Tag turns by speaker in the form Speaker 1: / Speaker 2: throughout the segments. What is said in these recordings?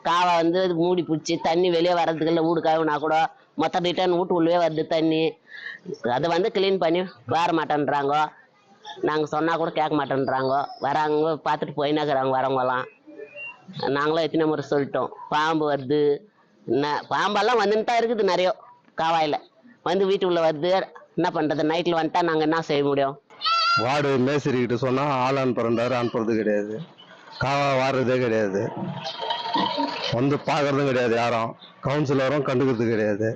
Speaker 1: காவை வந்து மூடி பிடிச்சி தண்ணி வெளியே வர்றதுக்குள்ள வீடு கழுவுனா கூட மொத்தம் ரிட்டர்ன் வீட்டுக்குள்ளே வருது தண்ணி. அதை வந்து கிளீன் பண்ணி வர மாட்டேன்றாங்க. நாங்கள் சொன்னால் கூட கேட்க மாட்டேன்றாங்க. வராங்க பார்த்துட்டு போயினாக்குறாங்க வரவங்கலாம். நாங்களும் எத்தனை முறை சொல்லிட்டோம். பாம்பு வருது, என்ன பாம்பெல்லாம் வந்துன்னு தான் இருக்குது நிறைய காவாயில் வந்து வீட்டுக்குள்ளே வருது. என்ன பண்ணுறது, நைட்டில் வந்துட்டா நாங்கள் என்ன செய்ய முடியும்?
Speaker 2: வார்டு மேஸ்திரிக்கிட்ட சொன்னால் ஆள் அனுப்புறாரு, அனுப்புறது கிடையாது. காவா வாடுறதே கிடையாது, வந்து பார்க்கறதும் கிடையாது. யாரும் கவுன்சிலரும் கண்டுக்கிறது கிடையாது.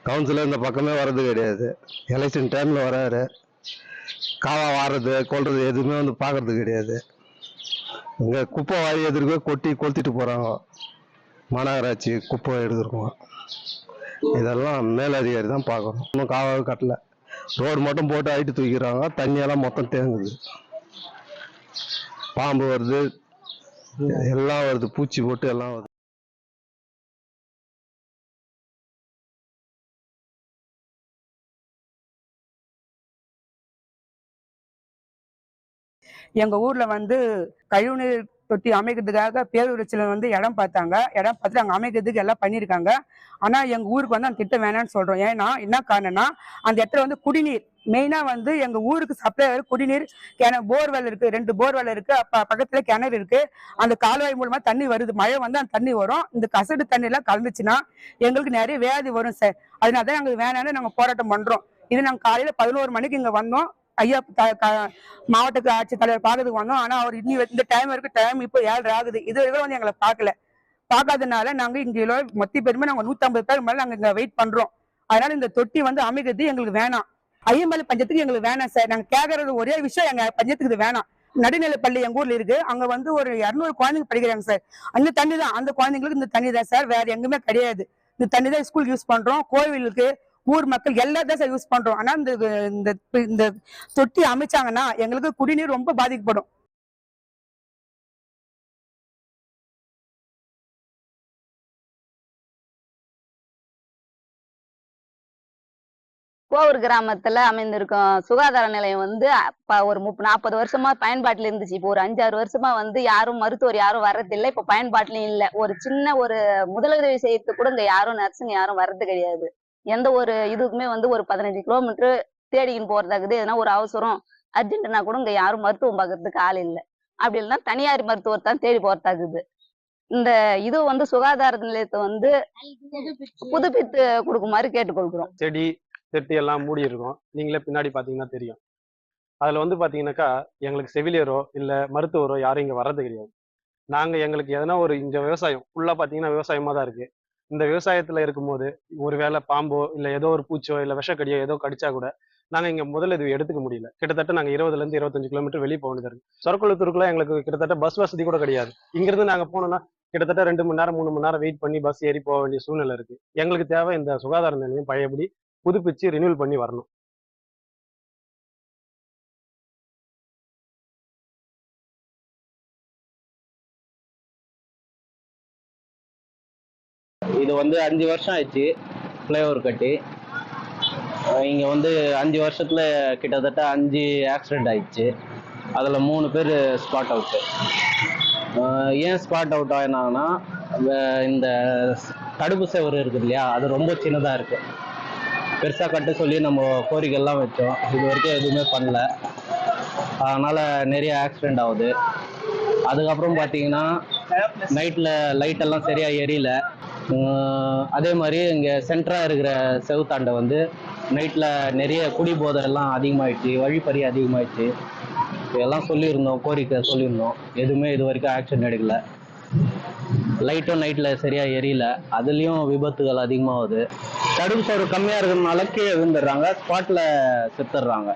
Speaker 2: கவுன்சிலர் இந்த பக்கமே வர்றது கிடையாது. எலெக்ஷன் டைமில் வராரு, காவா வாடுறது கொள்றது எதுவுமே வந்து பார்க்கறது கிடையாது. இங்கே குப்பை வாரி எதிர்க்க கொட்டி கொளுத்திட்டு போகிறாங்க. மாநகராட்சி குப்பை எடுக்கிறோம், இதெல்லாம் மேலதிகாரி தான் பார்க்கணும். இன்னும் காவாவே கட்டலை. ரோடு மட்டும் போட்டு அடிட்டு தூக்கிறாங்க, தண்ணியெல்லாம் மொத்தம் தேங்குது. பாம்பு வருது, எல்லாம் வருது, பூச்சி போட்டு எல்லாம் வருது.
Speaker 3: எங்க ஊர்ல வந்து கழிவுநீர் தொட்டி அமைக்கிறதுக்காக பேரூராட்சியில வந்து இடம் பார்த்தாங்க. இடம் பார்த்துட்டு அங்கே அமைக்கிறதுக்கு எல்லாம் பண்ணியிருக்காங்க. ஆனா எங்க ஊருக்கு வந்து அந்த திட்டம் வேணான்னு சொல்றோம். ஏன்னா என்ன காரணம்னா, அந்த இடத்துல வந்து குடிநீர் மெயினா வந்து எங்க ஊருக்கு சப்ளை குடிநீர் போர்வெல் இருக்கு, 2 போர்வெல் இருக்கு, பக்கத்துல கிணறு இருக்கு. அந்த கால்வாய் மூலமா தண்ணி வருது. மழை வந்து அந்த தண்ணி வரும். இந்த கசடு தண்ணி எல்லாம் கலந்துச்சுன்னா எங்களுக்கு நிறைய வியாதி வரும் சார். அதனாலதான் நாங்க வேணான்னு நாங்க போராட்டம் பண்றோம். இது நாங்க காலையில 11 மணிக்கு இங்க வந்தோம். ஐயா மாவட்ட ஆட்சித்தலைவர் பார்க்கறதுக்கு வந்தோம். ஆனா அவர் இந்த டைம் இருக்கு, டைம் இப்போ 7:30 ஆகுது. இது வரைக்கும் வந்து எங்களை பார்க்காதனால நாங்க இங்க மொத்த பேருமே நாங்க 150 பேர் மேல நாங்க இங்க வெயிட் பண்றோம். அதனால இந்த தொட்டி வந்து அமைக்கிறது எங்களுக்கு வேணாம். ஐயம்பள்ளி பஞ்சத்துக்கு எங்களுக்கு வேணாம் சார். நாங்க கேட்கறது ஒரே விஷயம், எங்க பஞ்சத்துக்கு இது வேணாம். நடுநிலை பள்ளி எங்க ஊர்ல இருக்கு, அங்க வந்து ஒரு 200 குழந்தைங்க படிக்கிறாங்க சார். அந்த தண்ணி தான், அந்த குழந்தைங்களுக்கு இந்த தண்ணி தான் சார், வேற எங்குமே கிடையாது. இந்த தண்ணி தான் ஸ்கூல் யூஸ் பண்றோம், கோவிலுக்கு, ஊர் மக்கள் எல்லாத்தையும் சார் யூஸ் பண்றோம். ஆனா இந்த தொட்டி அமைச்சாங்கன்னா எங்களுக்கு குடிநீர் ரொம்ப பாதிக்கப்படும்.
Speaker 4: கோவூர் கிராமத்துல அமைந்திருக்கும் சுகாதார நிலையம் வந்து ஒரு 40 வருஷமா பயன்பாட்டில் இருந்துச்சு. இப்போ ஒரு 5-6 வருஷமா வந்து யாரும் மருத்துவர் யாரும் வர்றதில்லை. இப்போ பயன்பாட்டிலையும் இல்லை. ஒரு சின்ன ஒரு முதலுதவி செய்யறதுக்கு கூட இங்க யாரும் நர்ஸுங்க யாரும் வர்றது கிடையாது. எந்த ஒரு இதுக்குமே வந்து ஒரு 15 கிலோமீட்டர் தேடிக்கின்னு போறதாக்குது. எதனா ஒரு அவசரம் அர்ஜென்ட்னா கூட இங்க யாரும் மருத்துவம் பார்க்கறதுக்கு ஆள் இல்லை. அப்படி இல்லைன்னா தனியார் மருத்துவர் தான் தேடி போறதாக்குது. இந்த இது வந்து சுகாதார நிலையத்தை வந்து புதுப்பித்து கொடுக்குமாறு கேட்டுக்கொள்கிறோம்.
Speaker 5: செடி செட்டி எல்லாம் மூடி இருக்கும். நீங்களே பின்னாடி பாத்தீங்கன்னா தெரியும். அதுல வந்து பாத்தீங்கன்னாக்கா எங்களுக்கு செவிலியரோ இல்ல மருத்துவரோ யாரும் இங்க வர்றது கிடையாது. நாங்க எங்களுக்கு எதனா ஒரு இங்க விவசாயம் ஃபுல்லா பாத்தீங்கன்னா விவசாயமா தான் இருக்கு. இந்த விவசாயத்துல இருக்கும்போது ஒருவேளை பாம்போ இல்ல ஏதோ ஒரு பூச்சோ இல்ல விஷக்கடியோ ஏதோ கடிச்சா கூட நாங்க இங்க முதல்ல எடுத்துக்க முடியல. கிட்டத்தட்ட நாங்க 20ல இருந்து 25 கிலோமீட்டர் வெளியே போக வேண்டியது இருக்கு. சொரக்குளத்தூருக்குள்ள எங்களுக்கு கிட்டத்தட்ட பஸ் வசதி கூட கிடையாது. இங்க இருந்து நாங்க போனோம்னா கிட்டத்தட்ட 2 மணி நேரம் 3 மணி நேரம் வெயிட் பண்ணி பஸ் ஏறி போக வேண்டிய சூழ்நிலை இருக்கு. எங்களுக்கு தேவை இந்த சுகாதார நிலையம் பழையபடி புதுப்பிச்சு ரினியூல் பண்ணி வரணும்.
Speaker 6: இது வந்து 5 வருஷம் ஆயிடுச்சு ஃப்ளைஓவர் கட்டி. இங்கே வந்து 5 வருஷத்துல கிட்டத்தட்ட 5 ஆக்சிடென்ட் ஆயிடுச்சு. அதில் 3 பேர் ஸ்பாட் அவுட்டு. ஏன் ஸ்பாட் அவுட் ஆகினாங்கன்னா, இந்த தடுப்பு சேவர் இருக்குது இல்லையா, அது ரொம்ப சின்னதாக இருக்குது. பெருசாக கட்ட சொல்லி நம்ம கோரிக்கைலாம் வச்சோம், இது வரைக்கும் எதுவுமே பண்ணல. அதனால் நிறைய ஆக்சிடெண்ட் ஆகுது. அதுக்கப்புறம் பார்த்தீங்கன்னா நைட்டில் லைட்டெல்லாம் சரியாக எரியல. அதே மாதிரி இங்கே சென்டராக இருக்கிற செவுத்தாண்டை வந்து நைட்டில் நிறைய குடிபோதை எல்லாம் அதிகமாகிடுச்சு, வழிப்பறி அதிகமாகிடுச்சு. இதெல்லாம் சொல்லியிருந்தோம், கோரிக்கை சொல்லியிருந்தோம், எதுவுமே இது வரைக்கும் ஆக்ஷன் எடுக்கல. லைட்டும் நைட்டில் சரியாக எரியல, அதுலேயும் விபத்துகள் அதிகமாகுது. தடுப்பு சோறு கம்மியாக இருக்கிறதுனால கீழே விழுந்துடுறாங்க, ஸ்பாட்டில் செத்துடுறாங்க.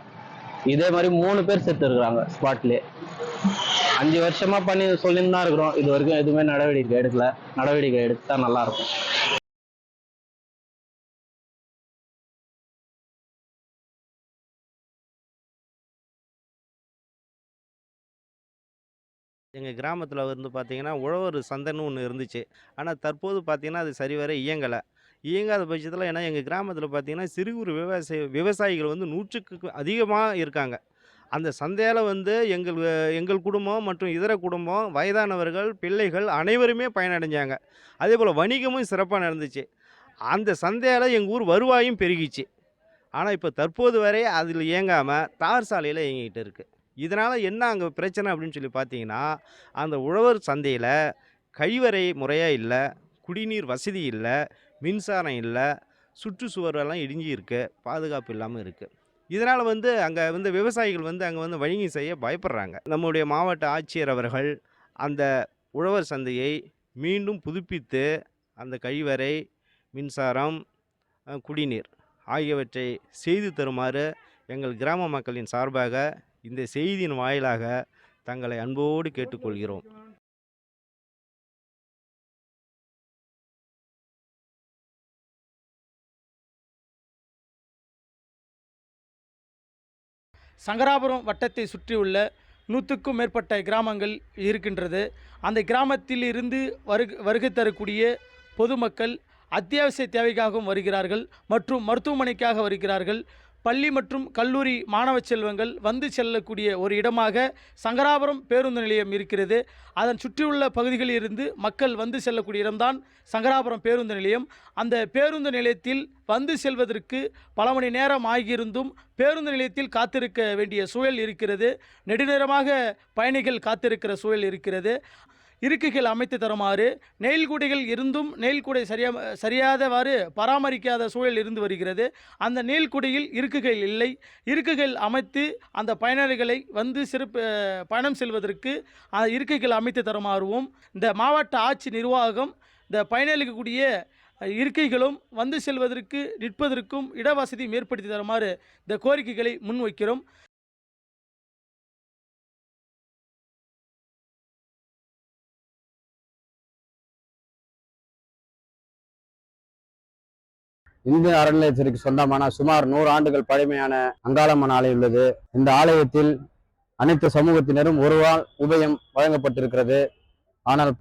Speaker 6: இதே மாதிரி 3 பேர் செத்துருக்குறாங்க ஸ்பாட்லேயே. 5 வருஷமா பண்ணி சொல்லிட்டு தான் இருக்கிறோம், இது வரைக்கும் எதுவுமே நடவடிக்கை எடுக்கல. நடவடிக்கை எடுத்தா நல்லா இருக்கும்.
Speaker 7: எங்கள் கிராமத்தில் வந்து பார்த்திங்கன்னா உழவர் சந்தைன்னு ஒன்று இருந்துச்சு. ஆனால் தற்போது பார்த்திங்கன்னா அது சரிவர இயங்கலை. இயங்காத பட்சத்தில் ஏன்னா எங்கள் கிராமத்தில் பார்த்திங்கன்னா சிறு குறு விவசாயிகள் வந்து 100க்கு அதிகமாக இருக்காங்க. அந்த சந்தையால் வந்து எங்கள் குடும்பம் மற்றும் இதர குடும்பம், வயதானவர்கள், பிள்ளைகள் அனைவருமே பயனடைஞ்சாங்க. அதேபோல் வணிகமும் சிறப்பாக நடந்துச்சு. அந்த சந்தையால் எங்கள் ஊர் வருவாயும் பெருகிச்சு. ஆனால் இப்போ தற்போது வரை அதில் இயங்காமல் தார் சாலையில் இயங்கிட்டு இருக்கு. இதனால் என்ன அங்கே பிரச்சனை அப்படின்னு சொல்லி பார்த்தீங்கன்னா, அந்த உழவர் சந்தையில் கழிவறை முறையாக இல்லை, குடிநீர் வசதி இல்லை, மின்சாரம் இல்லை, சுற்றுச்சுவரெல்லாம் இடிஞ்சு இருக்கு, பாதுகாப்பு இல்லாமல் இருக்குது. இதனால் வந்து அங்கே வந்து விவசாயிகள் வந்து அங்கே வந்து வணிகம் செய்ய பயப்படுறாங்க. நம்முடைய மாவட்ட ஆட்சியர் அவர்கள் அந்த உழவர் சந்தையை மீண்டும் புதுப்பித்து அந்த கழிவறை, மின்சாரம், குடிநீர் ஆகியவற்றை செய்து தருமாறு எங்கள் கிராம மக்களின் சார்பாக இந்த செய்தியின் வாயிலாக தங்களை அன்போடு கேட்டுக்கொள்கிறோம்.
Speaker 8: சங்கராபுரம் வட்டத்தை சுற்றியுள்ள 100க்கும் மேற்பட்ட கிராமங்கள் இருக்கின்றது. அந்த கிராமத்தில் இருந்து வருகை தரக்கூடிய பொதுமக்கள் அத்தியாவசிய தேவைக்காகவும் வருகிறார்கள் மற்றும் மருத்துவமனைக்காக வருகிறார்கள். பள்ளி மற்றும் கல்லூரி மாணவ செல்வங்கள் வந்து செல்லக்கூடிய ஒரு இடமாக சங்கராபுரம் பேருந்து நிலையம் இருக்கிறது. அதன் சுற்றியுள்ள பகுதிகளில் இருந்து மக்கள் வந்து செல்லக்கூடிய இடம்தான் சங்கராபுரம் பேருந்து நிலையம். அந்த பேருந்து நிலையத்தில் வந்து செல்வதற்கு பல மணி நேரம் ஆகியிருந்தும் பேருந்து நிலையத்தில் காத்திருக்க வேண்டிய சூழல் இருக்கிறது. நெடுநேரமாக பயணிகள் காத்திருக்கிற சூழல் இருக்கிறது. இருக்கைகள் அமைத்து தருமாறு, நெயில்கூடைகள் இருந்தும் நெயில்கூடை சரியாதவாறு பராமரிக்காத சூழல் இருந்து வருகிறது. அந்த நெயில்கூடையில் இருக்கைகள் இல்லை. இருக்கைகள் அமைத்து அந்த பயணிகளை வந்து பயணம் செல்வதற்கு இருக்கைகள் அமைத்து தருமாறுவும், இந்த மாவட்ட ஆட்சி நிர்வாகம் இந்த பயணிகளுக்குரிய இருக்கைகளும் வந்து செல்வதற்கு நிற்பதற்கும் இடவசதி ஏற்படுத்தி தருமாறு இந்த கோரிக்கைகளை முன்வைக்கிறோம்.
Speaker 9: இந்து அறநிலையத்திற்கு சொந்தமான சுமார் 100 ஆண்டுகள் பழமையான அங்காளம்மன் ஆலயம் உள்ளது. இந்த ஆலயத்தில் அனைத்து சமூகத்தினரும் ஒருவாள் உபயம் வழங்கப்பட்டிருக்கிறது. ஆனால்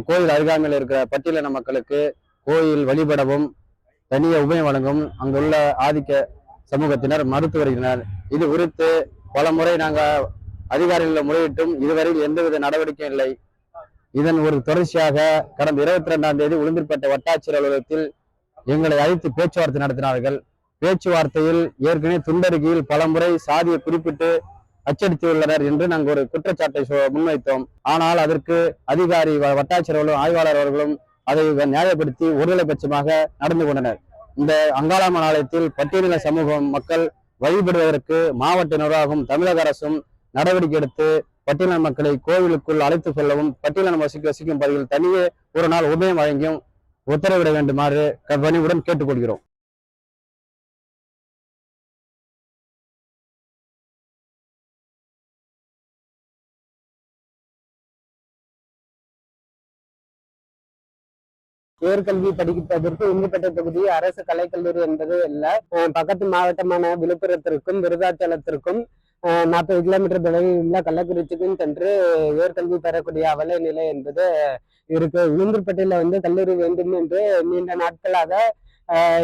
Speaker 9: கோயில் அருகாமையில் இருக்கிற பட்டியலின மக்களுக்கு கோயில் வழிபடவும் தனிய உபயம் வழங்கும் அங்குள்ள ஆதிக்க சமூகத்தினர் மறுத்து வருகின்றனர். இது குறித்து பல முறை நாங்கள் அதிகாரிகளிடம் முறையிட்டும் இதுவரையில் எந்தவித நடவடிக்கையும் இல்லை. இதன் ஒரு தொடர்ச்சியாக கடந்த 22ஆம் தேதி உளுந்தூர்பேட்டை வட்டாட்சியர் அலுவலகத்தில் எங்களை அழைத்து பேச்சுவார்த்தை நடத்தினார்கள். பேச்சுவார்த்தையில் ஏற்கனவே துண்டறிக்கையில் பல முறை சாதியை குறிப்பிட்டு அச்சடித்துள்ளனர் என்று நாங்கள் ஒரு குற்றச்சாட்டை முன்வைத்தோம். ஆனால் அதற்கு அதிகாரி வட்டாட்சியர்களும் ஆய்வாளர் அவர்களும் அதை நியாயப்படுத்தி ஒருதலைபட்சமாக நடந்து கொண்டனர். இந்த அங்காளம்மன் ஆலயத்தில் பட்டியலின சமூகம் மக்கள் வழிபடுவதற்கு மாவட்ட நிர்வாகம் தமிழக அரசும் நடவடிக்கை எடுத்து பட்டியலின மக்களை கோவிலுக்குள் அழைத்து செல்லவும் பட்டியலினம் வசிக்கும் பகுதியில் தனியே ஒரு நாள் உபயம் வழங்கியும் உத்தரவிட வேண்டுமாறு பணிவுடன் கேட்டுக்கொள்கிறோம்.
Speaker 10: உயர்கல்வி படிப்பதற்கு உளுந்தூர்பேட்டை தொகுதி அரசு கலைக்கல்லூரி என்பது இல்லை. பக்கத்து மாவட்டமான விழுப்புரத்திற்கும் விருதாச்சலத்திற்கும் 40 கிலோமீட்டர் தொலைவில் உள்ள கள்ளக்குறிச்சிக்கும் சென்று உயர்கல்வி பெறக்கூடிய அவல நிலை என்பது இருக்கு. உளுந்தூர்பேட்டையில கல்லூரி வேண்டும் என்று நீண்ட நாட்களாக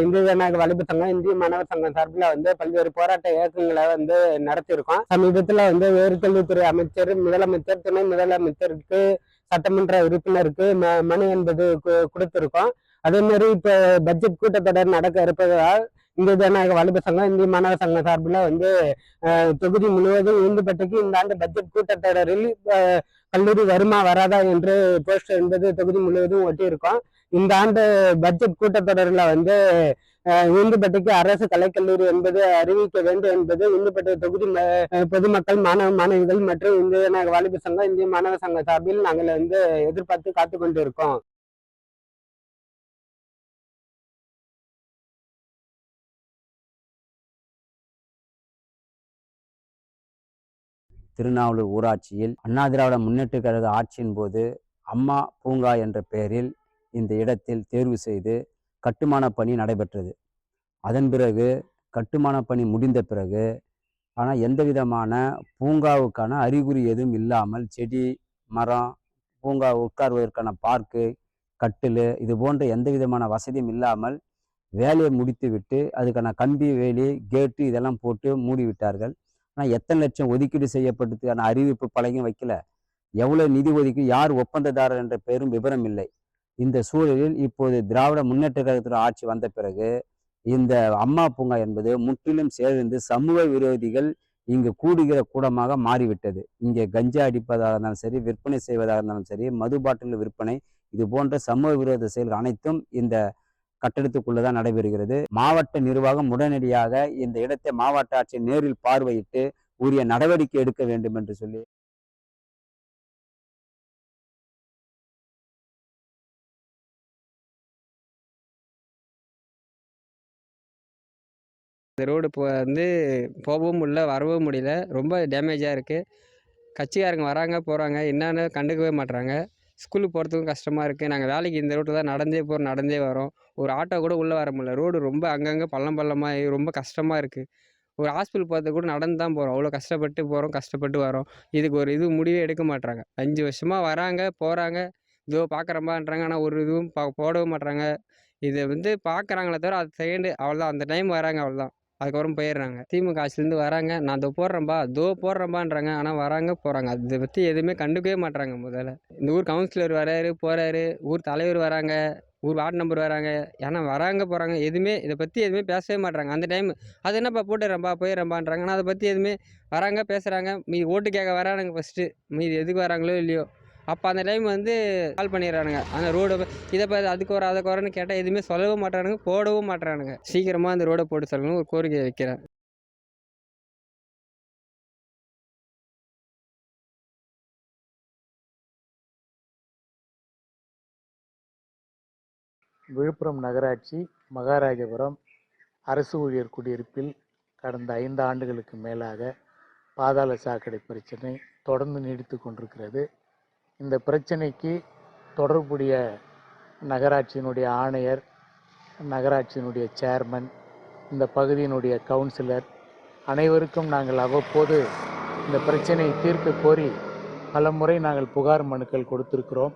Speaker 10: இந்திய ஜனநாயக வலிப்பு சங்கம், இந்திய மாணவர் சங்கம் சார்பில் பல்வேறு போராட்ட இயக்கங்களை நடத்தியிருக்கோம். சமீபத்தில் உயர்கல்வித்துறை அமைச்சர், முதலமைச்சர், துணை முதலமைச்சருக்கு, சட்டமன்ற உறுப்பினருக்கு மனு என்பது கொடுத்திருக்கோம். அதே மாதிரி இப்ப பட்ஜெட் கூட்டத்தொடர் நடக்க இருப்பதால் இந்திய ஜனநாயக வலிப்பு சங்கம், இந்திய மாணவர் சங்கம் சார்பில் தொகுதி முழுவதும் உளுந்தூர்பேட்டைக்கு இந்த ஆண்டு பட்ஜெட் கூட்டத்தொடரில் கல்லூரி வருமா வராதா என்று போஸ்டர் என்பது தொகுதி முழுவதும் ஒட்டியிருக்கோம். இந்த ஆண்டு பட்ஜெட் கூட்டத்தொடரில் உளுந்தூர்பேட்டைக்கு அரசு கலைக்கல்லூரி என்பது அறிவிக்க வேண்டும் என்பது உளுந்தூர்பேட்டை தொகுதி பொதுமக்கள், மாணவிகள் மற்றும் இந்திய ஜனநாயக வாலிபு சங்கம், இந்திய மாணவர் சங்க சார்பில் நாங்கள் எதிர்பார்த்து காத்து கொண்டு இருக்கோம்.
Speaker 9: திருநாவலூர் ஊராட்சியில் அண்ணா திராவிட முன்னேற்ற கழக ஆட்சியின் போது அம்மா பூங்கா என்ற பெயரில் இந்த இடத்தில் தேர்வு செய்து கட்டுமான பணி நடைபெற்றது. அதன் பிறகு கட்டுமான பணி முடிந்த பிறகு ஆனால் எந்த விதமான பூங்காவுக்கான அறிகுறி எதுவும் இல்லாமல் செடி, மரம், பூங்கா உட்கார்வதற்கான பார்க்கு, கட்டில் இது போன்ற எந்த விதமான வசதியும் இல்லாமல் வேலையை முடித்து விட்டு அதுக்கான கம்பி வேலி, கேட்டு இதெல்லாம் போட்டு மூடிவிட்டார்கள். ஆனால் எத்தனை லட்சம் ஒதுக்கீடு செய்யப்பட்டதுக்கான அறிவிப்பு பலகையும் வைக்கல. எவ்வளவு நிதி ஒதுக்கீடு, யார் ஒப்பந்ததாரர் என்ற பெரும் விவரம் இல்லை. இந்த சூழலில் இப்போது திராவிட முன்னேற்ற கழகத்தின் ஆட்சி வந்த பிறகு இந்த அம்மா பூங்கா என்பது முற்றிலும் சேர்ந்து சமூக விரோதிகள் இங்கு கூடுகிற கூடமாக மாறிவிட்டது. இங்கே கஞ்சா அடிப்பதாக இருந்தாலும் சரி, விற்பனை செய்வதாக இருந்தாலும் சரி, மது பாட்டில் விற்பனை, இது போன்ற சமூக விரோத செயல்கள் அனைத்தும் இந்த கட்டடத்துக்குள்ளதான் நடைபெறுகிறது. மாவட்ட நிர்வாகம் உடனடியாக இந்த இடத்தை மாவட்ட ஆட்சியர் நேரில் பார்வையிட்டு உரிய நடவடிக்கை எடுக்க வேண்டும் என்று சொல்லி
Speaker 10: இந்த ரோடு போகவும் முடியல, வரவும் முடியல. ரொம்ப டேமேஜாக இருக்குது. கட்சிக்காரங்க வராங்க போகிறாங்க, என்னன்னு கண்டுக்கவே மாட்றாங்க. ஸ்கூலுக்கு போகிறதுக்கும் கஷ்டமாக இருக்குது. நாங்கள் வேலைக்கு இந்த ரோட்டில் தான் நடந்தே போகிறோம், நடந்தே வரோம். ஒரு ஆட்டோ கூட உள்ளே வர முடியல. ரோடு ரொம்ப அங்கங்கே பள்ளமாகி ரொம்ப கஷ்டமாக இருக்குது. ஒரு ஹாஸ்பிட்டல் போகிறதுக்கு கூட நடந்து தான் போகிறோம். அவ்வளோ கஷ்டப்பட்டு போகிறோம், கஷ்டப்பட்டு வரோம். இதுக்கு ஒரு முடிவே எடுக்க மாட்றாங்க. 5 வருஷமாக வராங்க போகிறாங்க, இதோ பார்க்குறம்பான்றாங்க. ஆனால் ஒரு இதுவும் போடவும் மாட்றாங்க. இதை பார்க்குறாங்களே தவிர அது செகண்டு அவ்வளோதான், அந்த டைம் வராங்க அவ்வளோதான், அதுக்கப்புறம் போயிடுறாங்க. திமுக ஆட்சிலேருந்து வராங்க, நான் போடுறேன்பான்றாங்க. ஆனால் வராங்க போகிறாங்க. அதை பற்றி எதுவுமே கண்டுக்கவே மாட்றாங்க. முதல்ல இந்த ஊர் கவுன்சிலர் வராரு போகிறாரு, ஊர் தலைவர் வராங்க, ஊர் வார்டு நம்பர் வராங்க, ஏன்னா வராங்க போகிறாங்க. இதை பற்றி எதுவுமே பேசவே மாட்றாங்க. அந்த டைம் அது என்னப்பா போயிடுறேன்பான்றாங்க. ஆனால் அதை பற்றி எதுவுமே வராங்க பேசுகிறாங்க. மீதி ஓட்டு கேட்க வரானுங்க ஃபஸ்ட்டு, மீதி எதுக்கு வராங்களோ இல்லையோ அப்போ அந்த டைம் கால் பண்ணிடுறானுங்க. அந்த ரோடு இதை அதுக்கு அதுக்கு வரன்னு கேட்டால் எதுவுமே சொல்லவும் மாட்டானுங்க, போடவும் மாட்டானுங்க. சீக்கிரமாக அந்த ரோடை போட்டு சொல்லணும் ஒரு கோரிக்கை வைக்கிறேன்.
Speaker 11: விழுப்புரம் நகராட்சி மகாராஜபுரம் அரசு ஊழியர் குடியிருப்பில் கடந்த 5 ஆண்டுகளுக்கு மேலாக பாதாள சாக்கடை பிரச்சனை தொடர்ந்து நீடித்து கொண்டிருக்கிறது. இந்த பிரச்சனைக்கு தொடர்புடைய நகராட்சியினுடைய ஆணையர், நகராட்சியினுடைய சேர்மன், இந்த பகுதியினுடைய கவுன்சிலர் அனைவருக்கும் நாங்கள் அவ்வப்போது இந்த பிரச்சனையை தீர்க்க கோரி பல முறை நாங்கள் புகார் மனுக்கள் கொடுத்திருக்கிறோம்.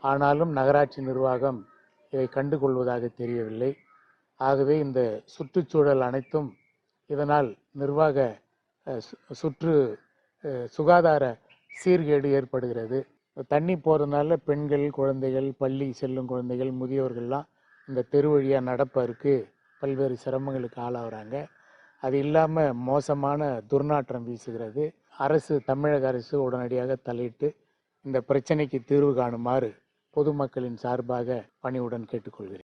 Speaker 11: ஆனாலும் நகராட்சி நிர்வாகம் இதை கண்டுகொள்வதாக தெரியவில்லை. ஆகவே இந்த சுற்றுச்சூழல் அனைத்தும் இதனால் நிர்வாக சுகாதார சீர்கேடு ஏற்படுகிறது. தண்ணி போகிறதுனால பெண்கள், குழந்தைகள், பள்ளி செல்லும் குழந்தைகள், முதியோர்கள்லாம் இந்த தெரு வழியாக நடப்பதற்கு பல்வேறு சிரமங்களுக்கு ஆளாகிறாங்க. அது இல்லாமல் மோசமான துர்நாற்றம் வீசுகிறது. தமிழக அரசு உடனடியாக தலையிட்டு இந்த பிரச்சனைக்கு தீர்வு காணுமாறு பொதுமக்களின் சார்பாக பணிவுடன் கேட்டுக்கொள்கிறேன்.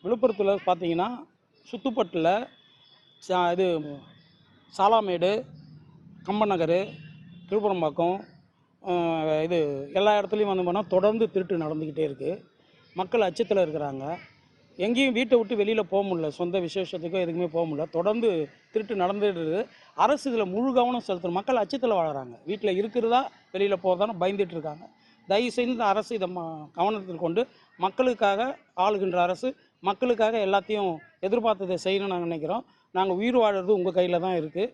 Speaker 8: விழுப்புரத்தில் பார்த்தீங்கன்னா சுத்துப்பட்டில் இது சாலாமேடு, கம்பநகர், திருப்புறம்பாக்கம், இது எல்லா இடத்துலையும் போனால் தொடர்ந்து திருட்டு நடந்துக்கிட்டே இருக்குது. மக்கள் அச்சத்தில் இருக்கிறாங்க. எங்கேயும் வீட்டை விட்டு வெளியில் போக முடியல, சொந்த விசேஷத்துக்கோ எதுக்குமே போக முடியல. தொடர்ந்து திருட்டு நடந்துடுறது. அரசு இதில் முழு கவனம் செலுத்தணும். மக்கள் அச்சத்தில் வாழறாங்க. வீட்டில் இருக்கிறதா வெளியில் போகிறதான பயந்துட்டு இருக்காங்க. தயவுசெய்து இந்த அரசு இதை கவனத்தில் கொண்டு மக்களுக்காக ஆளுகின்ற அரசு மக்களுக்காக எல்லாத்தையும் எதிர்பார்த்ததை செய்யணும்னு நாங்கள் நினைக்கிறோம். நாங்கள் உயிர் வாழறது உங்கள் கையில் தான் இருக்குது.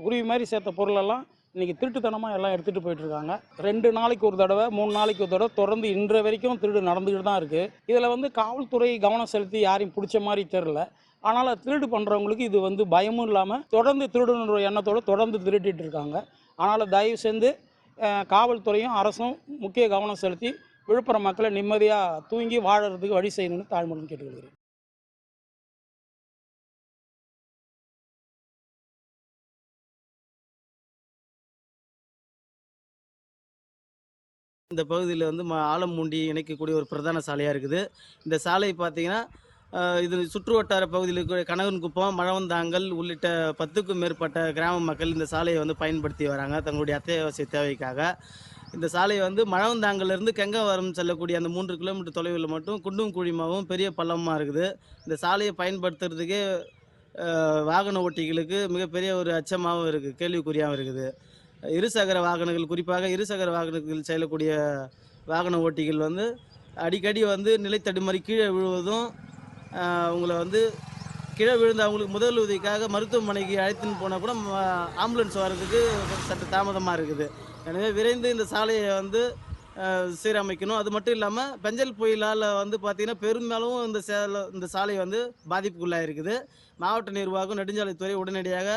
Speaker 8: குருவி மாதிரி சேர்த்த பொருளெல்லாம் இன்றைக்கி திருட்டுத்தனமாக எல்லாம் எடுத்துகிட்டு போயிட்டுருக்காங்க. 2 நாளைக்கு ஒரு தடவை, 3 நாளைக்கு ஒரு தடவை தொடர்ந்து இன்று வரைக்கும் திருடு நடந்துக்கிட்டு தான் இருக்குது. இதில் காவல்துறை கவனம் செலுத்தி யாரையும் பிடிச்ச மாதிரி தெரில. ஆனால் திருடு பண்ணுறவங்களுக்கு இது பயமும் இல்லாமல் தொடர்ந்து திருடுன்ற எண்ணத்தோடு தொடர்ந்து திருட்டிகிட்டு இருக்காங்க. அதனால் தயவு செஞ்சு காவல்துறையும் அரசும் முக்கிய கவனம் செலுத்தி விழுப்புரம் மக்களை நிம்மதியாக தூங்கி வாழறதுக்கு வழி செய்யணும்னு தாழ்மையுடன் கேட்டுக்கொள்கிறேன்.
Speaker 12: இந்த பகுதியில் ஆலம்பூண்டி இணைக்கக்கூடிய ஒரு பிரதான சாலையாக இருக்குது. இந்த சாலை பார்த்தீங்கன்னா இது சுற்று வட்டார பகுதியில் இருக்கிற கனகன்குப்பம், மழவந்தாங்கல் உள்ளிட்ட 10க்கும் மேற்பட்ட கிராம மக்கள் இந்த சாலையை பயன்படுத்தி வராங்க தங்களுடைய அத்தியாவசிய தேவைக்காக. இந்த சாலை மழவந்தாங்கல்லேருந்து கெங்கவரம் செல்லக்கூடிய அந்த 3 கிலோமீட்டர் தொலைவில் மட்டும் குண்டும் குழிமாவும் பெரிய பள்ளமாக இருக்குது. இந்த சாலையை பயன்படுத்துறதுக்கே வாகன ஓட்டிகளுக்கு மிகப்பெரிய ஒரு அச்சமாகவும் இருக்குது, கேள்விக்குறியாகவும் இருக்குது. இருசக்கர வாகனங்கள், குறிப்பாக இருசக்கர வாகனங்கள் செல்லக்கூடிய வாகன ஓட்டிகள் அடிக்கடி நிலை தடுமாறி கீழே விழுவதும், உங்களை கீழே விழுந்து அவங்களுக்கு முதல் உதவிக்காக மருத்துவமனைக்கு அழைத்துன்னு போனால் கூட ஆம்புலன்ஸ் வர்றதுக்கு சற்று தாமதமாக இருக்குது. எனவே விரைந்து இந்த சாலையை சீரமைக்கணும். அது மட்டும் இல்லாமல் பெஞ்சல் புயலால் வந்து பார்த்திங்கன்னா பெரும்பாலும் இந்த சாலை வந்து பாதிப்புக்குள்ளாயிருக்குது. மாவட்ட நிர்வாகம் நெடுஞ்சாலைத்துறை உடனடியாக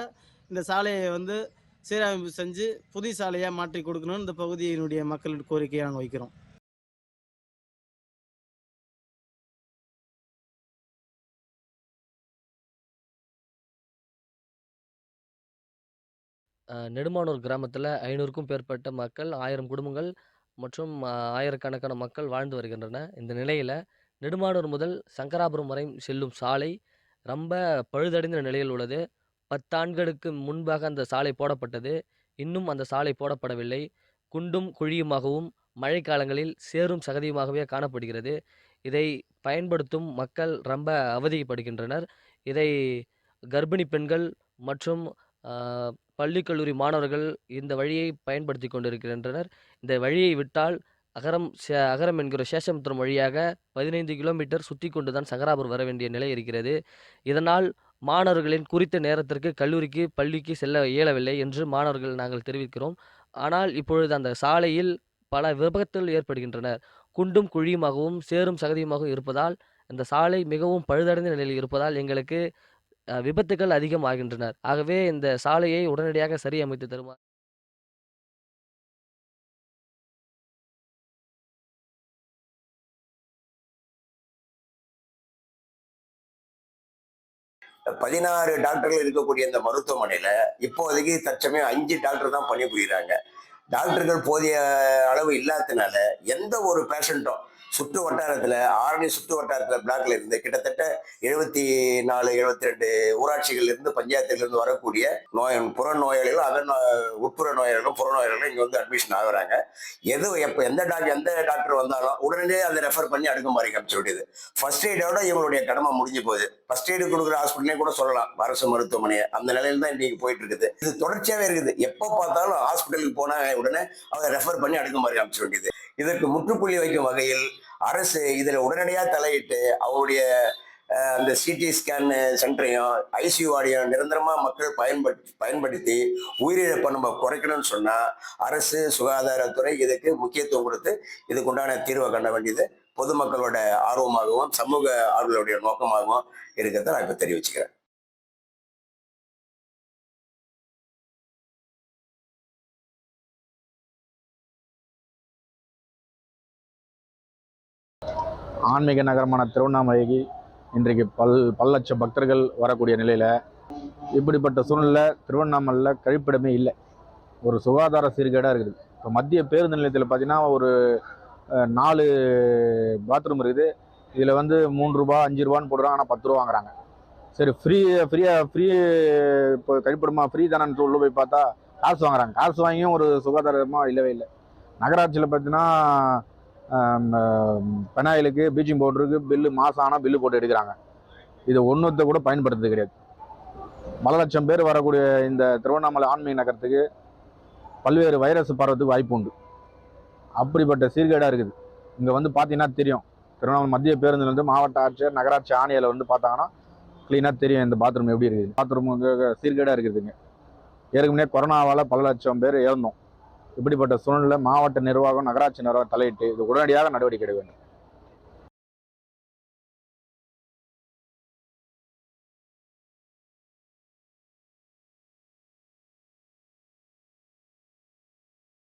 Speaker 12: இந்த சாலையை வந்து சீரமைப்பு செஞ்சு புதிய சாலையாக மாற்றி கொடுக்கணும்னு இந்த பகுதியினுடைய மக்கள் கோரிக்கையை நாங்கள் வைக்கிறோம்.
Speaker 13: நெடுமானூர் கிராமத்தில் 500க்கும் மேற்பட்ட மக்கள், 1000 குடும்பங்கள் மற்றும் ஆயிரக்கணக்கான மக்கள் வாழ்ந்து வருகின்றன. இந்த நிலையில் நெடுமானூர் முதல் சங்கராபுரம் வரை செல்லும் சாலை ரொம்ப பழுதடைந்த நிலையில் உள்ளது. 10 ஆண்டுகளுக்கு முன்பாக அந்த சாலை போடப்பட்டது. இன்னும் அந்த சாலை போடப்படவில்லை. குண்டும் குழியுமாகவும் மழைக்காலங்களில் சேரும் சகதியுமாகவே காணப்படுகிறது. இதை பயன்படுத்தும் மக்கள் ரொம்ப அவதிப்படுகின்றனர். இதை கர்ப்பிணி பெண்கள் மற்றும் பள்ளி கல்லூரி மாணவர்கள் இந்த வழியை பயன்படுத்தி கொண்டிருக்கின்றனர். இந்த வழியை விட்டால் அகரம் என்கிற சேஷமுத்திரம் வழியாக 15 கிலோமீட்டர் சுற்றி கொண்டு தான் சங்கராபுரம் வர வேண்டிய நிலை இருக்கிறது. இதனால் மாணவர்களின் குறித்த நேரத்திற்கு கல்லூரிக்கு பள்ளிக்கு செல்ல இயலவில்லை என்று மாணவர்கள் நாங்கள் தெரிவிக்கிறோம். ஆனால் இப்பொழுது அந்த சாலையில் பல விபத்துகள் ஏற்படுகின்றன. குண்டும் குழியுமாகவும் சேரும் சகதியுமாகவும் இருப்பதால் இந்த சாலை மிகவும் பழுதடைந்த நிலையில் இருப்பதால் எங்களுக்கு விபத்துகள் அதிகமாகின்றன. ஆகவே இந்த சாலையை உடனடியாக சரி அமைத்து தருமாறு
Speaker 14: பதினாறு டாக்டர்கள் இருக்கக்கூடிய இந்த மருத்துவமனையில இப்போதைக்கு தற்சமயம் 5 டாக்டர் தான் பணிபுரிகிறாங்க. டாக்டர்கள் போதிய அளவு இல்லாததுனால எந்த ஒரு பேஷண்ட்டும் சுற்று வட்டாரத்தில் ஆரணி சுற்று வட்டாரத்தில் பிளாக்ல இருந்து கிட்டத்தட்ட 74 72 ஊராட்சிகள் இருந்து பஞ்சாயத்திலிருந்து வரக்கூடிய புற நோயாளிகளும் உட்புற நோயாளிகளும் புற நோயாளிகளும் இங்கே வந்து அட்மிஷன் ஆகுறாங்க. எந்த டாக்டர் வந்தாலும் உடனே அதை ரெஃபர் பண்ணி அடுக்குமாரி காமிச்சு விடுது. ஃபர்ஸ்ட் எய்டோட இவங்களுடைய கடமை முடிஞ்சு போகுது. ஃபர்ஸ்ட் எய்டு கொடுக்குற ஹாஸ்பிட்டலே கூட சொல்லலாம் அரசு மருத்துவமனையை. அந்த நிலையில தான் இன்னைக்கு போயிட்டு இருக்குது. இது தொடர்ச்சியாவே இருக்குது. எப்போ பார்த்தாலும் ஹாஸ்பிட்டலுக்கு போனா உடனே அதை ரெஃபர் பண்ணி அடுக்குமாரி காமிச்சு வேண்டியது. இதற்கு முற்றுப்புள்ளி வைக்கும் வகையில் அரசு இதுல உடனடியாக தலையிட்டு அவருடைய அந்த சிடி ஸ்கேன் சென்டரையும் ஐசியூ வார்டையும் நிரந்தரமா மக்கள் பயன்படுத்தி உயிரிழப்பை நம்ம குறைக்கணும்னு சொன்னா அரசு சுகாதாரத்துறை இதுக்கு முக்கியத்துவம் கொடுத்து இதுக்குண்டான தீர்வை கண்ட வேண்டியது பொதுமக்களோட ஆர்வமாகவும் சமூக ஆர்வலுடைய நோக்கமாகவும் இருக்கிறத நான் இப்ப தெரிவிச்சுக்கிறேன்.
Speaker 9: ஆன்மீக நகரமான திருவண்ணாமலைக்கு இன்றைக்கு பல லட்சம் பக்தர்கள் வரக்கூடிய நிலையில் இப்படிப்பட்ட சூழ்நிலை திருவண்ணாமலையில் கழிப்பிடமே இல்லை. ஒரு சுகாதார சீர்கேடாக இருக்குது. இப்போ மத்திய பேருந்து நிலையத்தில் பார்த்தீங்கன்னா ஒரு 4 பாத்ரூம் இருக்குது. இதில் வந்து 3 ரூபா 5 ரூபான்னு போடுறாங்க. ஆனால் 10 ரூபா வாங்குறாங்க. சரி ஃப்ரீ இப்போ கழிப்பிடமா ஃப்ரீ தானேன்னு சொல்ல போய் பார்த்தா காசு வாங்குறாங்க. காசு வாங்கியும் ஒரு சுகாதாரமாக இல்லவே இல்லை. நகராட்சியில் பார்த்தீங்கன்னா பெனாயிலுக்கு ப்ளீச்சிங் பவுடருக்கு பில்லு மாதம் ஆனால் பில்லு போட்டு எடுக்கிறாங்க. இது ஒன்றுத்தை கூட பயன்படுத்துறது கிடையாது. பல லட்சம் பேர் வரக்கூடிய இந்த திருவண்ணாமலை ஆன்மீக நகரத்துக்கு பல்வேறு வைரஸ் பரவத்துக்கு வாய்ப்பு உண்டு. அப்படிப்பட்ட சீர்கேடாக இருக்குது. இங்கே வந்து பார்த்தீங்கன்னா தெரியும். திருவண்ணாமலை மத்திய பேருந்துலேருந்து மாவட்ட ஆட்சியர் நகராட்சி ஆணையில் வந்து பார்த்தாங்கன்னா க்ளீனாக தெரியும் இந்த பாத்ரூம் எப்படி இருக்குது. பாத்ரூம் சீர்கேடாக இருக்குதுங்க. ஏற்கனவே கொரோனாவால் பல லட்சம் பேர் இறந்தோம். இப்படிப்பட்ட சூழ்நிலை மாவட்ட நிர்வாகம் நகராட்சி நிர்வாகம் தலையிட்டு இது உடனடியாக நடவடிக்கை எடுக்க வேண்டும்.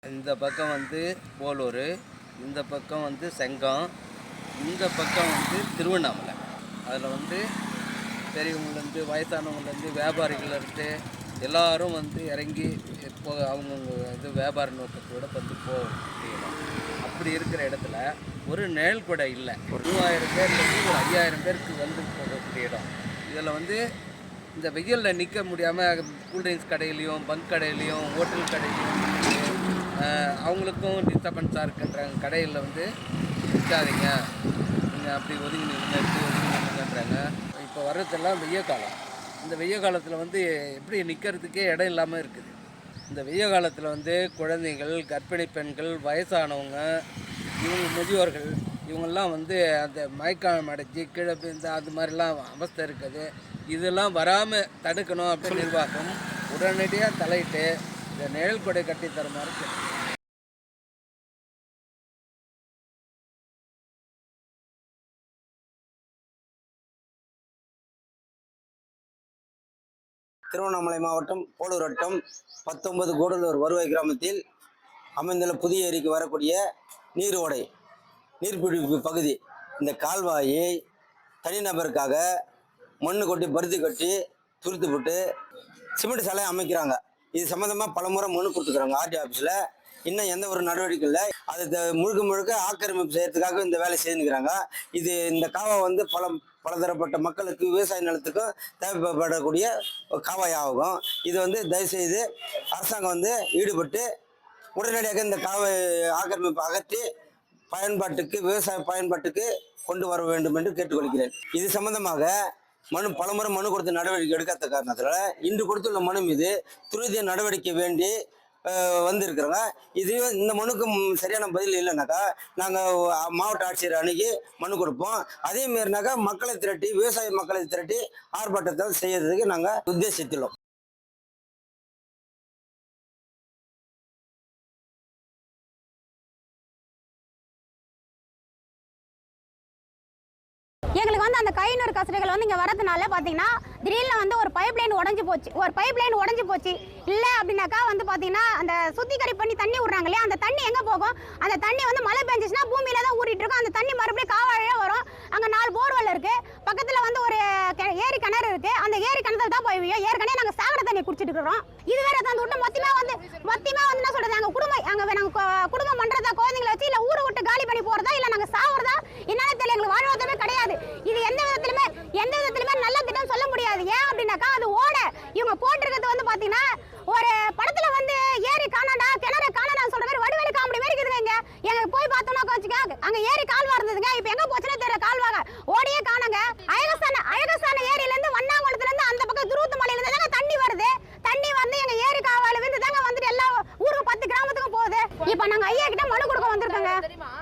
Speaker 15: இந்த பக்கம் வந்து போலூர், இந்த பக்கம் வந்து செங்கம், இந்த பக்கம் வந்து திருவண்ணாமலை. அதில் வந்து பெரியவங்கலேருந்து வயசானவங்கலேருந்து வியாபாரிகள்லேருந்து எல்லாரும் வந்து இறங்கி இப்போ அவங்கவுங்க இது வியாபார நோக்கத்தோடு வந்து போக முடியலாம். அப்படி இருக்கிற இடத்துல ஒரு நிழல் கூட இல்லை. ஒரு 3000 பேர்லேருந்து ஒரு 5000 பேருக்கு வந்து போகக்கூடிய இடம். இதில் வந்து இந்த வெயிலில் நிற்க முடியாமல் கூல்ட்ரிங்க்ஸ் கடையிலையும் பங்க் கடையிலையும் ஹோட்டல் கடையிலையும் அவங்களுக்கும் டிஸ்டர்பன்ஸாக இருக்குன்றாங்க. கடையில் வந்து நிற்காதீங்க, நீங்கள் அப்படி ஒதுங்கி நின்றுன்றாங்க. இப்போ வர்றதெல்லாம் வெய்ய காலம். இந்த வெய்ய காலத்தில் வந்து எப்படி நிற்கிறதுக்கே இடம் இல்லாமல் இருக்குது. இந்த வெய்ய காலத்தில் வந்து குழந்தைகள், கர்ப்பிணி பெண்கள், வயசானவங்க, முதியோர்கள் இவங்கெல்லாம் வந்து அந்த மயக்கம் அடைச்சி கீழே இந்த அது மாதிரிலாம் அவஸ்தை இருக்குது. இதெல்லாம் வராமல் தடுக்கணும் அப்படின்னு நிர்வாகம் உடனடியாக தலையிட்டு இந்த நிழல் கொடை கட்டி தருமாறு
Speaker 16: திருவண்ணாமலை மாவட்டம் போலூர் வட்டம் 19 கூடலூர் வருவாய் கிராமத்தில் அமைந்துள்ள புதிய ஏரிக்கு வரக்கூடிய நீரோடை நீர்பிடிப்பு பகுதி. இந்த கால்வாயை தனிநபருக்காக மண்ணு கொட்டி பருத்தி கட்டி துருத்து போட்டு சிமெண்ட் சாலை அமைக்கிறாங்க. இது சம்மந்தமாக பலமுறை மனு கொடுத்துக்கிறாங்க ஆர்டி ஆஃபீஸில். இன்னும் எந்த ஒரு நடவடிக்கை இல்லை. அது முழுக்க முழுக்க ஆக்கிரமிப்பு செய்யறதுக்காக இந்த வேலை செய்துக்கிறாங்க. இந்த காவா வந்து பலதரப்பட்ட மக்களுக்கு விவசாய நிலத்துக்கும் தேவைப்படக்கூடிய காவாய் ஆகும். இது வந்து தயவுசெய்து அரசாங்கம் வந்து ஈடுபட்டு உடனடியாக இந்த காவை ஆக்கிரமிப்பு அகற்றி பயன்பாட்டுக்கு விவசாய பயன்பாட்டுக்கு கொண்டு வர வேண்டும் என்று கேட்டுக்கொள்கிறேன். இது சம்பந்தமாக பலமுறை மனு கொடுத்து நடவடிக்கை எடுக்காத காரணத்தில் இன்று கொடுத்துள்ள மனு மீது துரித நடவடிக்கை வேண்டி வந்திருக்கிறோங்க. இது இந்த மனுக்கு சரியான பதில் இல்லைனாக்கா நாங்கள் மாவட்ட ஆட்சியர் அணுகி மனு கொடுப்போம். அதே மாரினாக்கா மக்களை திரட்டி விவசாய மக்களை திரட்டி ஆர்ப்பாட்டத்தை செய்யறதுக்கு நாங்கள் உத்தேசித்துள்ளோம்.
Speaker 17: எங்களுக்கு வந்து அந்த கைநூறு கசடுகள் வந்து இங்கே வரதுனால பார்த்தீங்கன்னா திடீர்னு வந்து ஒரு பைப் லைன் உடஞ்சி போச்சு. இல்லை அப்படின்னாக்கா வந்து பார்த்தீங்கன்னா அந்த சுத்திகரி பண்ணி தண்ணி விடுறாங்க இல்லையா, அந்த தண்ணி எங்கே போகும்? அந்த தண்ணி வந்து மழை பெஞ்சிச்சுன்னா பூமியில தான் ஊறிட்டு இருக்கும். அந்த தண்ணி மறுபடியும் காவாழையாக வரும். அங்கே 4 போர்வெல் இருக்கு. பக்கத்தில் வந்து ஒரு ஏரி கிணறு இருக்கு. அந்த ஏரி கிணத்துல தான் போய் ஏற்கனவே நாங்கள் சாகர தண்ணி குடிச்சிட்டு இருக்கிறோம். இது வேற தான் விட்டு மொத்தமாக வந்து என்ன சொல்றது, நாங்கள் குடும்பம் பண்றதா, குழந்தைங்களை வச்சு இல்லை ஊரை விட்டு காலி பண்ணி போறதா, இல்லை நாங்கள் சாகுறதா என்னன்னு தெரியல. எங்களுக்கு வாழ்வாதாரமே கிடையாது. இது எந்த விதத்திலுமே நல்ல திட்டம் சொல்ல முடியாது. ஏன் அப்படின்னாக்கா அது இவங்க போட்டிருக்கிறது வந்து பாத்தீங்கன்னா ஒரு படத்துல வந்து ஏரி காணாண்டா கிணறு காணாண்டான்னு சொல்ற மாதிரி வடிவேலு காமெடி மாதிரி இருக்குதுங்க. எங்க போய் பார்த்தோம்னா வச்சுக்க அங்க ஏரி கால்வா இருந்ததுங்க. இப்ப எங்க போச்சுன்னு தெரியல. கால்வாக ஓடியே காணங்க. அழகசான ஏரியில இருந்து வண்ணாங்குளத்துல இருந்து அந்த பக்கம் துருவத்து மலையில இருந்து தாங்க தண்ணி வருது. தண்ணி வந்து எங்க ஏரி காவால வந்து தாங்க வந்துட்டு எல்லா ஊருக்கு 10 கிராமத்துக்கும் போகுது. இப்ப நாங்க ஐயா கிட்ட மனு கொடுக்க வந்திருக்கோங்க.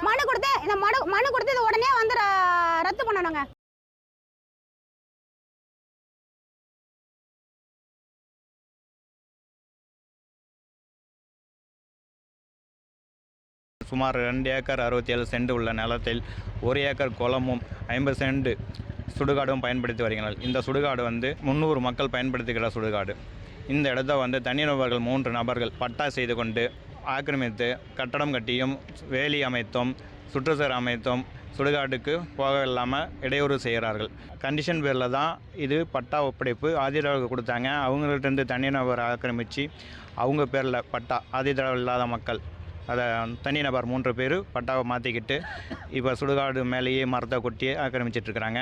Speaker 17: மனு கொடுத்து இது உடனே வந்து ரத்து பண்ணணுங்க.
Speaker 18: சுமார் 2 ஏக்கர் 67 சென்ட் உள்ள நிலத்தில் 1 ஏக்கர் குளமும் 50 சென்ட் சுடுகாடும் பயன்படுத்தி வருகிறார்கள். இந்த சுடுகாடு வந்து 300 மக்கள் பயன்படுத்துகிற சுடுகாடு. இந்த இடத்த வந்து தனிநபர்கள் 3 நபர்கள் பட்டா செய்து கொண்டு ஆக்கிரமித்து கட்டடம் கட்டியும் வேலி அமைத்தும் சுற்றுச்சூழல் அமைத்தும் சுடுகாட்டுக்கு போக இல்லாமல் இடையூறு செய்கிறார்கள். கண்டிஷன் பேரில் தான் இது பட்டா ஒப்படைப்பு ஆதிதிராவிடருக்கு கொடுத்தாங்க. அவங்கள்ட்டேருந்து தனிநபர் ஆக்கிரமித்து அவங்க பேரில் பட்டா ஆதிதிராவிடர் இல்லாத மக்கள் அதை தனிநபர் 3 பேர் பட்டாவை மாற்றிக்கிட்டு இப்போ சுடுகாடு மேலேயே மரத்தை கொட்டி ஆக்கிரமிச்சிட்ருக்குறாங்க.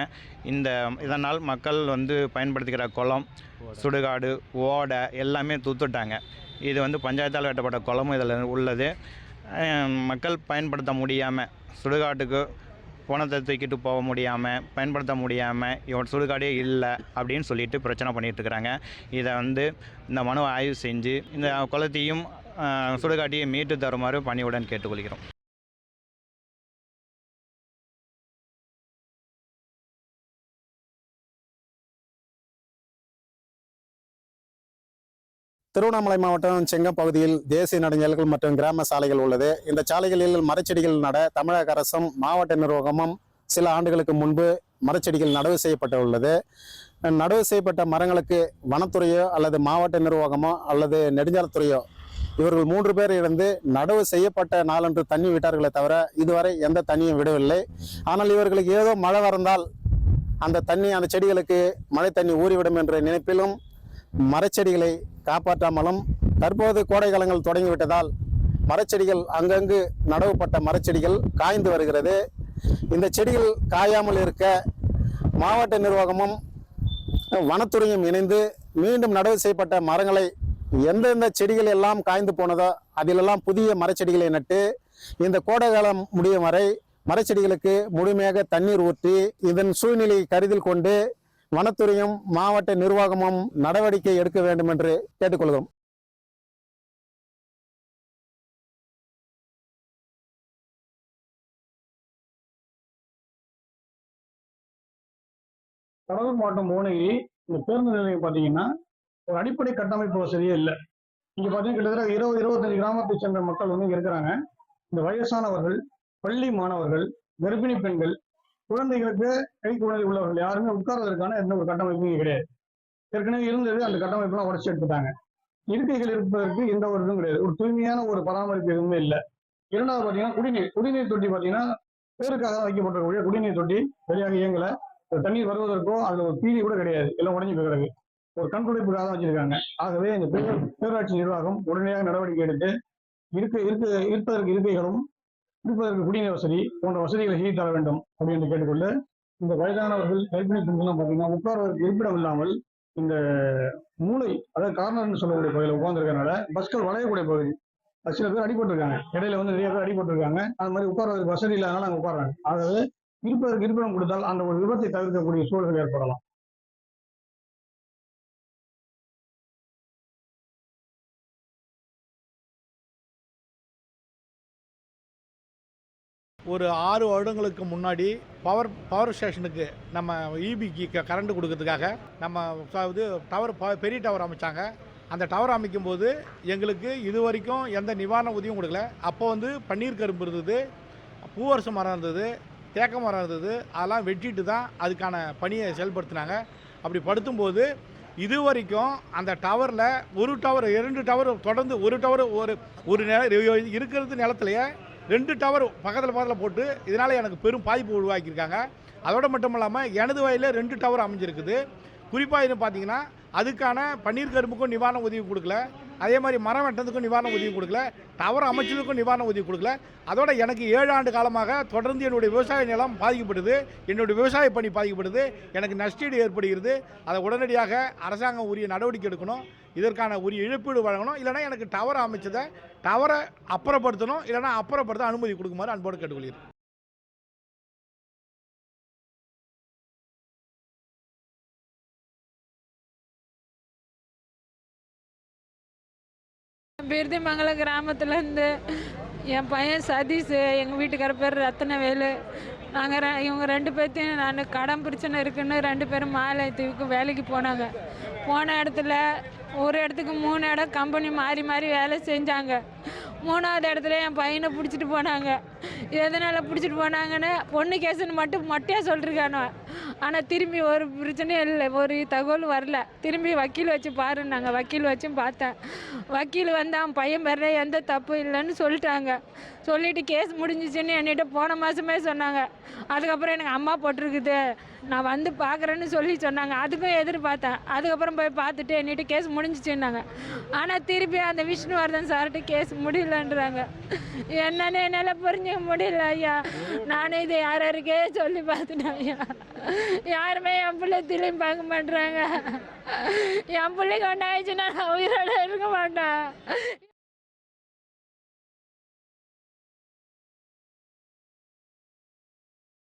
Speaker 18: இதனால் மக்கள் வந்து பயன்படுத்திக்கிற குளம், சுடுகாடு, ஓடை எல்லாமே தூத்துட்டாங்க. இது வந்து பஞ்சாயத்தால் வெட்டப்பட்ட குளமும் இதில் உள்ளது. மக்கள் பயன்படுத்த முடியாமல் சுடுகாட்டுக்கு பணத்தை தூக்கிட்டு போக முடியாமல் பயன்படுத்த முடியாமல் இவன் சுடுகாடே இல்லை அப்படின்னு சொல்லிட்டு பிரச்சனை பண்ணிகிட்ருக்குறாங்க. இதை வந்து இந்த மனுவை ஆய்வு செஞ்சு இந்த குளத்தையும் சுடுகாட்டியை மீட்டு தருமாறு பணியுடன் கேட்டுக்கொள்கிறோம்.
Speaker 19: திருவண்ணாமலை மாவட்டம் செங்கம் பகுதியில் தேசிய நெடுஞ்சாலைகள் மற்றும் கிராம சாலைகள் உள்ளது. இந்த சாலைகளில் மரச்செடிகள் நட தமிழக அரசும் மாவட்ட நிர்வாகமும் சில ஆண்டுகளுக்கு முன்பு மரச்செடிகள் நடவு செய்யப்பட்டுள்ளது. நடவு செய்யப்பட்ட மரங்களுக்கு வனத்துறையோ அல்லது மாவட்ட நிர்வாகமோ அல்லது நெடுஞ்சாலைத்துறையோ இவர்கள் 3 பேர் இருந்து நடவு செய்யப்பட்ட நாளன்று தண்ணி விட்டார்களே தவிர இதுவரை எந்த தண்ணியும் விடவில்லை. ஆனால் இவர்களுக்கு ஏதோ மழை வரந்தால் அந்த தண்ணி அந்த செடிகளுக்கு மழை தண்ணி ஊறிவிடும் என்ற நினைப்பிலும் மரச்செடிகளை காப்பாற்றாமலும் தற்போது கோடை காலங்கள் தொடங்கிவிட்டதால் மரச்செடிகள் அங்கங்கு நடவுப்பட்ட மரச்செடிகள் காய்ந்து வருகிறது. இந்த செடிகள் காயாமல் இருக்க மாவட்ட நிர்வாகமும் வனத்துறையும் இணைந்து மீண்டும் நடவு செய்யப்பட்ட மரங்களை எந்தெந்த செடிகள் எல்லாம் காய்ந்து போனதோ அதிலெல்லாம் புதிய மரச்செடிகளை நட்டு இந்த கோடை காலம் முடியும் வரை மரச்செடிகளுக்கு முழுமையாக தண்ணீர் ஊற்றி இதன் சூழ்நிலையை கருத்தில் கொண்டு வனத்துறையும் மாவட்ட நிர்வாகமும் நடவடிக்கை எடுக்க வேண்டும் என்று கேட்டுக்கொள்கிறோம்.
Speaker 20: கடலூர் மாவட்டம் புவனகிரி இந்த பேருந்து நிலையம் பார்த்தீங்கன்னா ஒரு அடிப்படை கட்டமைப்பு வசதியே இல்லை. இங்கே பார்த்தீங்கன்னா கிட்டத்தட்ட 20-25 கிராமத்தை சேர்ந்த மக்கள் வந்து இங்கே இருக்கிறாங்க. இந்த வயசானவர்கள், பள்ளி மாணவர்கள், கர்ப்பிணி பெண்கள், குழந்தைகளுக்கு கை குழந்தை உள்ளவர்கள் யாருமே உட்கார்வதற்கான எந்த ஒரு கட்டமைப்பும் இங்கே கிடையாது. ஏற்கனவே இருந்தது அந்த கட்டமைப்பெல்லாம் உடச்சி எடுத்துட்டாங்க. இருக்கைகள் இருப்பதற்கு எந்த ஒரு இதுவும் கிடையாது. ஒரு தூய்மையான ஒரு பராமரிப்பு எதுவுமே இல்லை. இரண்டாவது பார்த்தீங்கன்னா குடிநீர் தொட்டி பார்த்தீங்கன்னா பேருக்காக தான் வைக்கப்பட்டிருக்கக்கூடிய குடிநீர் தொட்டி சரியாக இயங்கலை. ஒரு தண்ணீர் வருவதற்கோ அதில் ஒரு பீடி கூட கிடையாது, எல்லாம் உடஞ்சி போய் கிடக்கு. ஒரு கண்துடைப்புக்காக தான் வச்சிருக்காங்க. ஆகவே இந்த பேரூராட்சி நிர்வாகம் உடனடியாக நடவடிக்கை எடுத்து இருப்பதற்கு இருக்கைகளும் இருப்பதற்கு குடிநீர் வசதி போன்ற வசதிகளை செய்து தர வேண்டும் அப்படின்னு கேட்டுக்கொண்டு, இந்த வயதானவர்கள் கர்ப்பிணி பெண்கள்லாம் பார்த்தீங்கன்னா உட்கார்வதற்கு இருப்பிடம் இல்லாமல் இந்த மூளை, அதாவது கார்னர்னு சொல்லக்கூடிய பகுதியில் உட்கார்ந்துருக்கனால பஸ்கள் வளையக்கூடிய பகுதி, சில பேர் அடிபட்டிருக்காங்க. இடையில வந்து நிறைய பேர் அடிபட்டிருக்காங்க. அது மாதிரி உட்கார்வதற்கு வசதி இல்லாதனால அங்கே உட்கார்றாங்க. ஆகவே இருப்பதற்கு இருப்பிடம் கொடுத்தால் அந்த ஒரு விபத்தை தவிர்க்கக்கூடிய சூழல்கள் ஏற்படலாம்.
Speaker 11: ஒரு 6 வருடங்களுக்கு முன்னாடி பவர் ஸ்டேஷனுக்கு நம்ம இபிக்கு கரண்ட் கொடுக்கறதுக்காக நம்ம அதாவது பெரிய டவர் அமைச்சாங்க. அந்த டவர் அமைக்கும்போது எங்களுக்கு இது வரைக்கும் எந்த நிவாரண உதவியும் கொடுக்கல. அப்போ வந்து பன்னீர் கரும்பு இருந்தது, பூவரசு மரம் இருந்தது, தேக்க மரம் இருந்தது. அதெல்லாம் வெட்டிட்டு தான் அதுக்கான பணியை செயல்படுத்தினாங்க. அப்படி படுத்தும்போது இது வரைக்கும் அந்த டவரில் ஒரு டவர் 2 டவர் தொடர்ந்து ஒரு டவர் ஒரு இருக்கிறது நிலத்துலையே 2 டவர் பக்கத்தில் போட்டு இதனால் எனக்கு பெரும் பாதிப்பு உருவாக்கியிருக்காங்க. அதோடு மட்டும் இல்லாமல் எனது வயலில் 2 டவர் அமைஞ்சிருக்குது. குறிப்பாக இது பார்த்தீங்கன்னா அதுக்கான பன்னீர் கரும்புக்கும் நிவாரண உதவி கொடுக்கல, அதே மாதிரி மரம் வெட்டதுக்கும் நிவாரண உதவி கொடுக்கல, டவர் அமைச்சதுக்கும் நிவாரண உதவி கொடுக்கல. அதோட எனக்கு 7 ஆண்டு காலமாக தொடர்ந்து என்னுடைய விவசாய நிலம் பாதிக்கப்படுது, என்னுடைய விவசாய பணி பாதிக்கப்படுது, எனக்கு நஷ்டீடு ஏற்படுகிறது. அதை உடனடியாக அரசாங்கம் உரிய நடவடிக்கை எடுக்கணும், இதற்கான உரிய இழப்பீடு வழங்கணும். இல்லைனா எனக்கு டவர் அமைச்சதை டவரை அப்புறப்படுத்தணும், இல்லைனா அப்புறப்படுத்த அனுமதி கொடுக்குமாறு அன்போடு கேட்டுக்கொள்கிறேன்.
Speaker 21: பெருதிமங்கலம் கிராமத்துலேருந்து என் பையன் சதீஷ், எங்கள் வீட்டுக்கார பேர் ரத்னவேலு. நாங்கள் இவங்க 2 பேர்த்தையும் நான் கடன் பிரச்சனை இருக்குன்னு 2 பேரும் மாலையத்துக்கு வேலைக்கு போனாங்க. போன இடத்துல ஒரு இடத்துக்கு 3 இடம் கம்பெனி மாறி மாறி வேலை செஞ்சாங்க. 3ஆவது இடத்துல என் பையனை பிடிச்சிட்டு போனாங்க. எதனால் பிடிச்சிட்டு போனாங்கன்னு பொண்ணு கேஸுன்னு மட்டும் மொட்டையாக சொல்லிருக்கானோ. ஆனால் திரும்பி ஒரு பிரச்சனையும் இல்லை, ஒரு தகவல் வரல. திரும்பி வக்கீல் வச்சு பாருன்னாங்க. வக்கீல் வச்சும் பார்த்தேன். வக்கீல் வந்து அவன் பையன் பேர எந்த தப்பு இல்லைன்னு சொல்லிட்டாங்க. சொல்லிவிட்டு கேஸ் முடிஞ்சிச்சுன்னு என்கிட்ட போன மாதமே சொன்னாங்க. அதுக்கப்புறம் எனக்கு அம்மா போட்டிருக்குது, நான் வந்து பார்க்குறேன்னு சொல்லி சொன்னாங்க. அதுக்கும் எதிர்பார்த்தேன். அதுக்கப்புறம் போய் பார்த்துட்டு என்கிட்ட கேஸ் முடிஞ்சிச்சுன்னாங்க. ஆனால் திருப்பி அந்த விஷ்ணுவர்தன் சார்கிட்ட கேஸ் முடியலன்றாங்க. என்னன்னு என்னால் புரிஞ்சிக்க முடியல ஐயா. நானே இதை யாருக்கே சொல்லி பார்த்துட்டேன் ஐயா. யாருமே என் பிள்ளை திரும்பி பார்க்க மாட்டுறாங்க. என் பிள்ளைக்கு ஒன்றாயிடுச்சுன்னா நான் உயிரோட இருக்க மாட்டேன்.